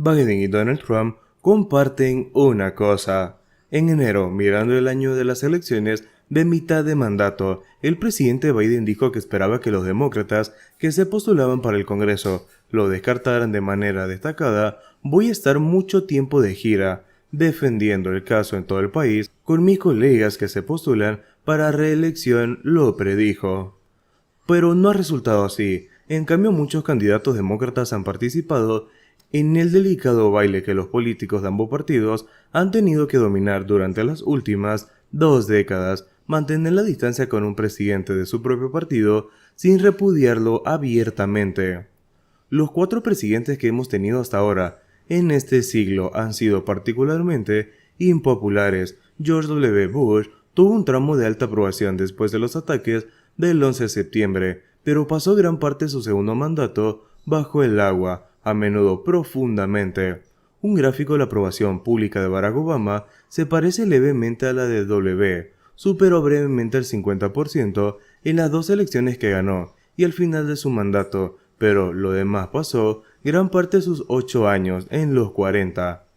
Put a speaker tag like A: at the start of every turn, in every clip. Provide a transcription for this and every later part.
A: Biden y Donald Trump comparten una cosa. En enero, mirando el año de las elecciones de mitad de mandato, el presidente Biden dijo que esperaba que los demócratas que se postulaban para el Congreso lo descartaran de manera destacada. Voy a estar mucho tiempo de gira, defendiendo el caso en todo el país con mis colegas que se postulan para reelección, lo predijo. Pero no ha resultado así. En cambio, muchos candidatos demócratas han participado en el delicado baile que los políticos de ambos partidos han tenido que dominar durante las últimas 2 décadas, mantener la distancia con un presidente de su propio partido sin repudiarlo abiertamente. Los 4 presidentes que hemos tenido hasta ahora en este siglo han sido particularmente impopulares. George W. Bush tuvo un tramo de alta aprobación después de los ataques del 11 de septiembre, pero pasó gran parte de su segundo mandato bajo el agua, a menudo profundamente. Un gráfico de la aprobación pública de Barack Obama se parece levemente a la de W. Superó brevemente el 50% en las 2 elecciones que ganó y al final de su mandato, pero lo demás pasó gran parte de sus 8 años en los 40.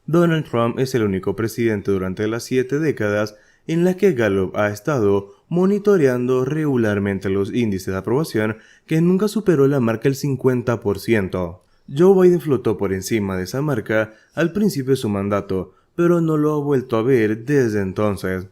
A: Donald Trump es el único presidente durante las 7 décadas en las que Gallup ha estado monitoreando regularmente los índices de aprobación que nunca superó la marca del 50%. Joe Biden flotó por encima de esa marca al principio de su mandato, pero no lo ha vuelto a ver desde entonces.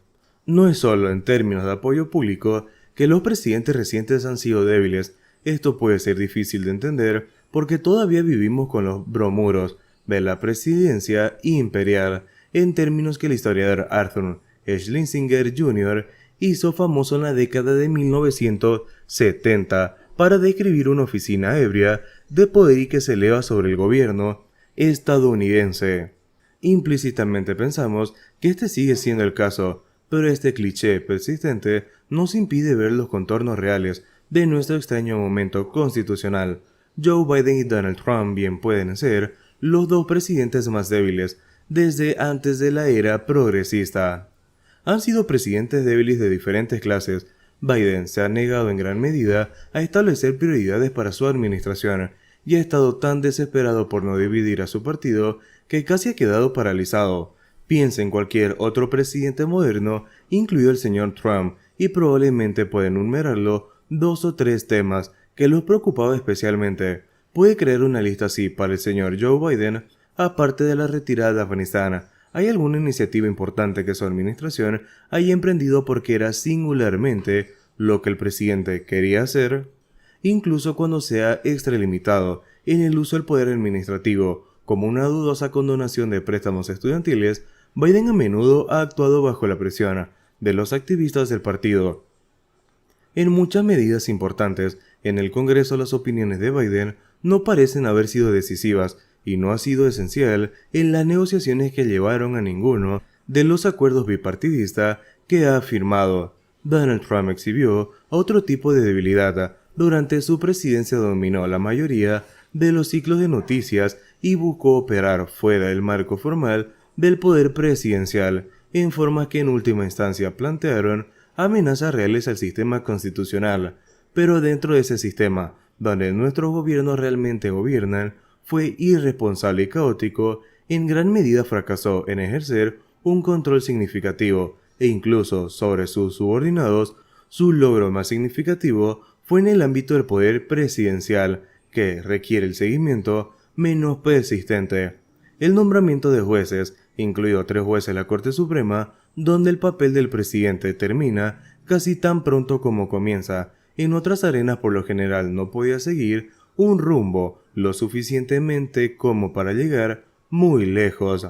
A: No es solo en términos de apoyo público que los presidentes recientes han sido débiles. Esto puede ser difícil de entender porque todavía vivimos con los bromuros de la presidencia imperial, en términos que el historiador Arthur Schlesinger Jr. hizo famoso en la década de 1970 para describir una oficina ebria de poder y que se eleva sobre el gobierno estadounidense. Implícitamente pensamos que este sigue siendo el caso, pero este cliché persistente nos impide ver los contornos reales de nuestro extraño momento constitucional. Joe Biden y Donald Trump bien pueden ser los 2 presidentes más débiles desde antes de la era progresista. Han sido presidentes débiles de diferentes clases. Biden se ha negado en gran medida a establecer prioridades para su administración y ha estado tan desesperado por no dividir a su partido que casi ha quedado paralizado. Piensa en cualquier otro presidente moderno, incluido el señor Trump, y probablemente puede enumerarlo 2 o 3 temas que los preocupaba especialmente. Puede crear una lista así para el señor Joe Biden. Aparte de la retirada de Afganistán, ¿hay alguna iniciativa importante que su administración haya emprendido porque era singularmente lo que el presidente quería hacer? Incluso cuando se ha extralimitado en el uso del poder administrativo, como una dudosa condonación de préstamos estudiantiles, Biden a menudo ha actuado bajo la presión de los activistas del partido. En muchas medidas importantes en el Congreso, las opiniones de Biden no parecen haber sido decisivas y no ha sido esencial en las negociaciones que llevaron a ninguno de los acuerdos bipartidistas que ha firmado. Donald Trump exhibió otro tipo de debilidad. Durante su presidencia dominó la mayoría de los ciclos de noticias y buscó operar fuera del marco formal del poder presidencial, en formas que en última instancia plantearon amenazas reales al sistema constitucional. Pero dentro de ese sistema, donde nuestros gobiernos realmente gobiernan, fue irresponsable y caótico, en gran medida fracasó en ejercer un control significativo, e incluso sobre sus subordinados. Su logro más significativo fue en el ámbito del poder presidencial, que requiere el seguimiento menos persistente. El nombramiento de jueces, incluido 3 jueces de la Corte Suprema, donde el papel del presidente termina casi tan pronto como comienza. En otras arenas por lo general no podía seguir un rumbo lo suficientemente como para llegar muy lejos.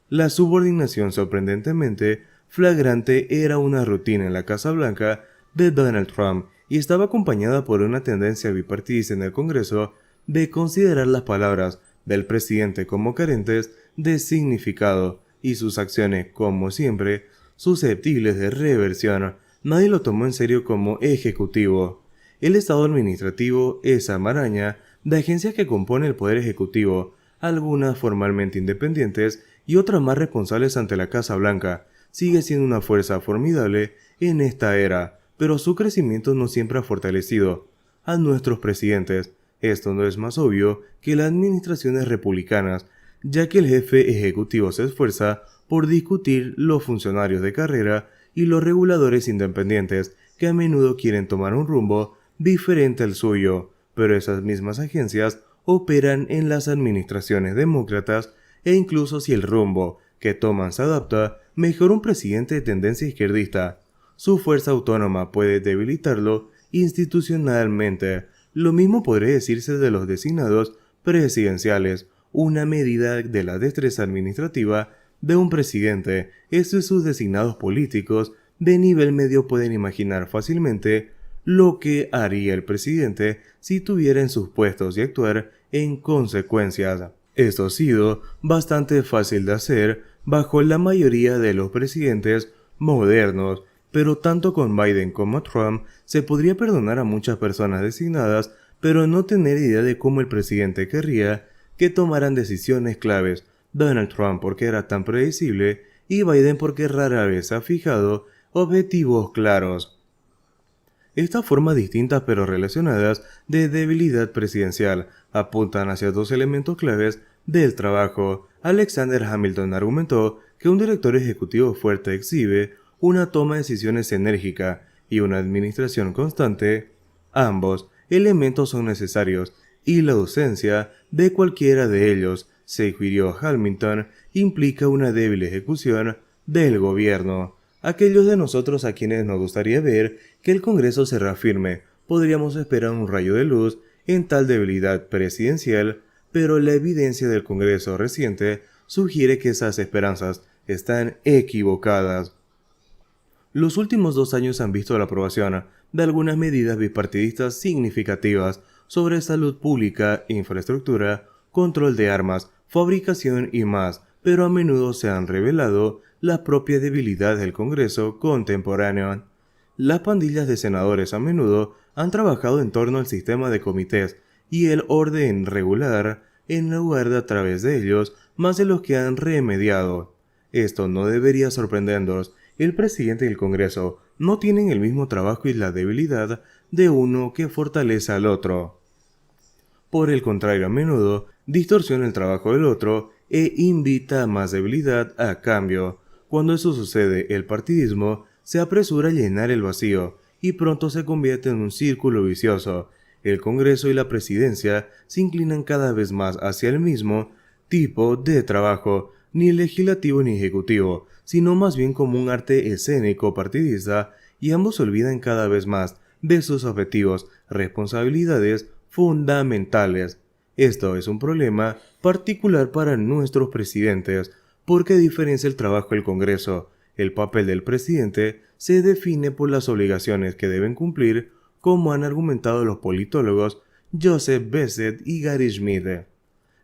A: La subordinación sorprendentemente flagrante era una rutina en la Casa Blanca de Donald Trump y estaba acompañada por una tendencia bipartidista en el Congreso de considerar las palabras del presidente como carentes de significado y sus acciones, como siempre, susceptibles de reversión. Nadie lo tomó en serio como ejecutivo. El Estado administrativo, esa maraña de agencias que compone el Poder Ejecutivo, algunas formalmente independientes y otras más responsables ante la Casa Blanca, sigue siendo una fuerza formidable en esta era, pero su crecimiento no siempre ha fortalecido a nuestros presidentes. Esto no es más obvio que las administraciones republicanas, ya que el jefe ejecutivo se esfuerza por discutir los funcionarios de carrera y los reguladores independientes que a menudo quieren tomar un rumbo diferente al suyo, pero esas mismas agencias operan en las administraciones demócratas e incluso si el rumbo que toman se adapta, mejor un presidente de tendencia izquierdista. Su fuerza autónoma puede debilitarlo institucionalmente. Lo mismo podría decirse de los designados presidenciales, una medida de la destreza administrativa de un presidente. Estos sus designados políticos de nivel medio pueden imaginar fácilmente lo que haría el presidente si tuviera en sus puestos y actuar en consecuencias. Esto ha sido bastante fácil de hacer bajo la mayoría de los presidentes modernos, pero tanto con Biden como Trump se podría perdonar a muchas personas designadas, pero no tener idea de cómo el presidente querría que tomaran decisiones claves. Donald Trump porque era tan predecible y Biden porque rara vez ha fijado objetivos claros. Estas formas distintas pero relacionadas de debilidad presidencial apuntan hacia dos elementos claves del trabajo. Alexander Hamilton argumentó que un director ejecutivo fuerte exhibe una toma de decisiones enérgica y una administración constante. Ambos elementos son necesarios y la ausencia de cualquiera de ellos, sugirió Hamilton, implica una débil ejecución del gobierno. Aquellos de nosotros a quienes nos gustaría ver que el Congreso se reafirme, podríamos esperar un rayo de luz en tal debilidad presidencial, pero la evidencia del Congreso reciente sugiere que esas esperanzas están equivocadas. Los últimos 2 años han visto la aprobación de algunas medidas bipartidistas significativas sobre salud pública, infraestructura, control de armas, fabricación y más, pero a menudo se han revelado la propia debilidad del Congreso contemporáneo. Las pandillas de senadores a menudo han trabajado en torno al sistema de comités y el orden regular en lugar de a través de ellos más de los que han remediado. Esto no debería sorprendernos. El presidente y el Congreso no tienen el mismo trabajo y la debilidad de uno que fortalece al otro. Por el contrario, a menudo distorsiona el trabajo del otro e invita a más debilidad a cambio. Cuando eso sucede, el partidismo se apresura a llenar el vacío y pronto se convierte en un círculo vicioso. El Congreso y la presidencia se inclinan cada vez más hacia el mismo tipo de trabajo, ni legislativo ni ejecutivo, sino más bien como un arte escénico partidista, y ambos se olvidan cada vez más de sus objetivos, responsabilidades fundamentales. Esto es un problema particular para nuestros presidentes, porque a diferencia del trabajo del Congreso, el papel del presidente se define por las obligaciones que deben cumplir, como han argumentado los politólogos Joseph Bessett y Gary Schmidt.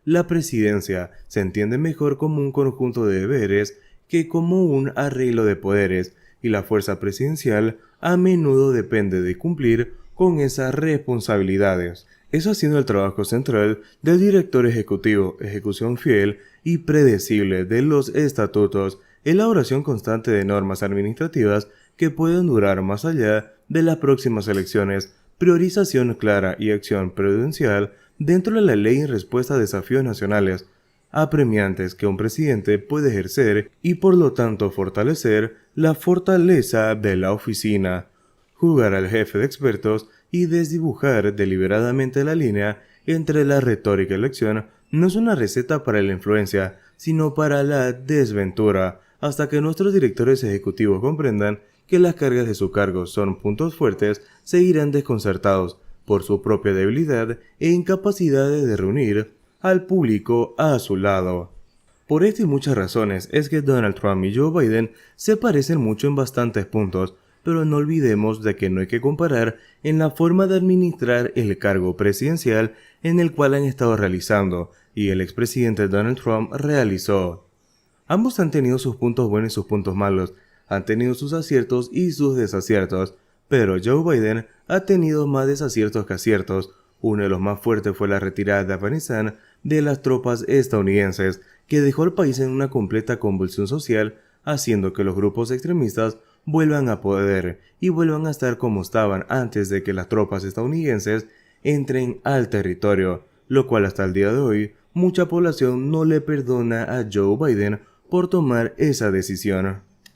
A: La presidencia se entiende mejor como un conjunto de deberes que como un arreglo de poderes, y la fuerza presidencial a menudo depende de cumplir con esas responsabilidades. Eso ha sido el trabajo central del director ejecutivo, ejecución fiel y predecible de los estatutos, elaboración constante de normas administrativas que pueden durar más allá de las próximas elecciones, priorización clara y acción prudencial dentro de la ley en respuesta a desafíos nacionales apremiantes que un presidente puede ejercer y por lo tanto fortalecer la fortaleza de la oficina, jugar al jefe de expertos y desdibujar deliberadamente la línea entre la retórica y la acción no es una receta para la influencia, sino para la desventura, hasta que nuestros directores ejecutivos comprendan que las cargas de su cargo son puntos fuertes, seguirán desconcertados por su propia debilidad e incapacidad de reunir al público a su lado. Por esta y muchas razones es que Donald Trump y Joe Biden se parecen mucho en bastantes puntos, pero no olvidemos de que no hay que comparar en la forma de administrar el cargo presidencial en el cual han estado realizando y el expresidente Donald Trump realizó. Ambos han tenido sus puntos buenos y sus puntos malos, han tenido sus aciertos y sus desaciertos, pero Joe Biden ha tenido más desaciertos que aciertos. Uno de los más fuertes fue la retirada de Afganistán de las tropas estadounidenses, que dejó al país en una completa convulsión social, haciendo que los grupos extremistas vuelvan a poder y vuelvan a estar como estaban antes de que las tropas estadounidenses entren al territorio, lo cual hasta el día de hoy mucha población no le perdona a Joe Biden por tomar esa decisión.